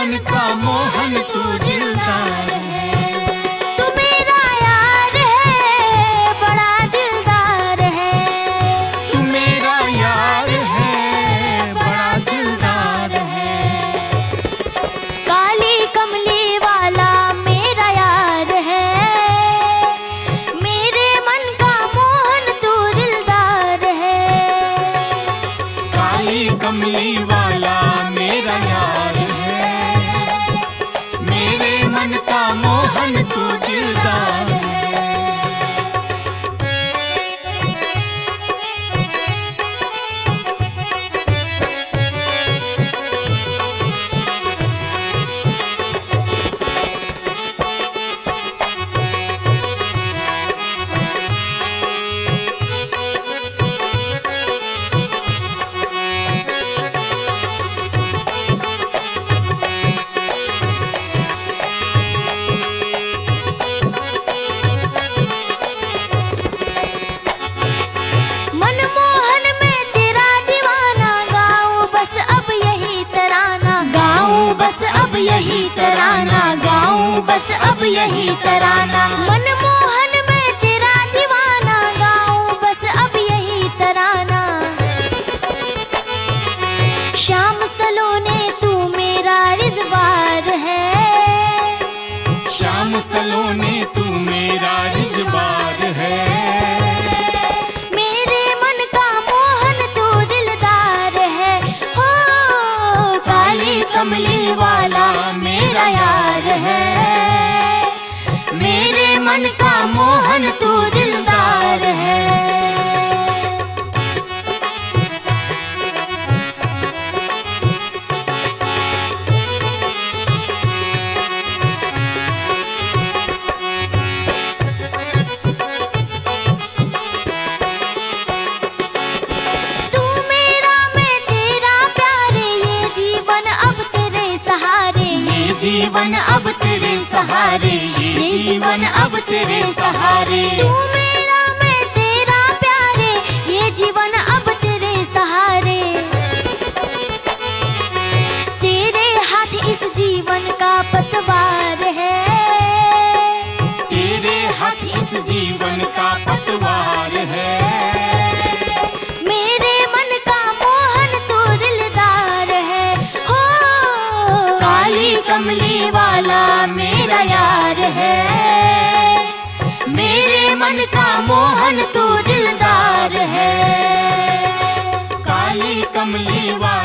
मन का मोहन तू दिलदार है। तू मेरा यार है बड़ा दिलदार है। तू मेरा यार है बड़ा दिलदार है। काली कमली वाला मेरा यार है। मेरे मन का मोहन तू दिलदार है। काली कमली वाला मेरा यार है। मेरे मन का मोहन तू दिलदार है। मनमोहन में तेरा दीवाना गाऊं बस अब यही तराना। गाऊं बस अब यही तराना। गाऊं बस अब यही तराना। मनमोहन में तेरा दीवाना गाऊं बस अब यही तराना। शाम सलोने तू मेरा रिजवार है। शाम सलोने तू मेरा रिजवार है। मेरे मन का मोहन तू दिलदार है। हो काली कमली वाला मेरा यार है। मेरे मन का मोहन तू दिलदार है। तू मेरा मैं तेरा प्यारे ये जीवन अब तेरे सहारे। ये जीवन अब तेरे सहारे। ये जीवन अब तेरे सहारे। तू मेरा मैं तेरा प्यारे ये जीवन अब तेरे सहारे। तेरे हाथ इस जीवन का पतवार है। तेरे हाथ इस जीवन का पतवार है। मेरे मन का मोहन तू दिलदार है। हो काली कमली वाला मेरा यार है। मेरे मन का मोहन तू दिलदार है। काली कमली वाला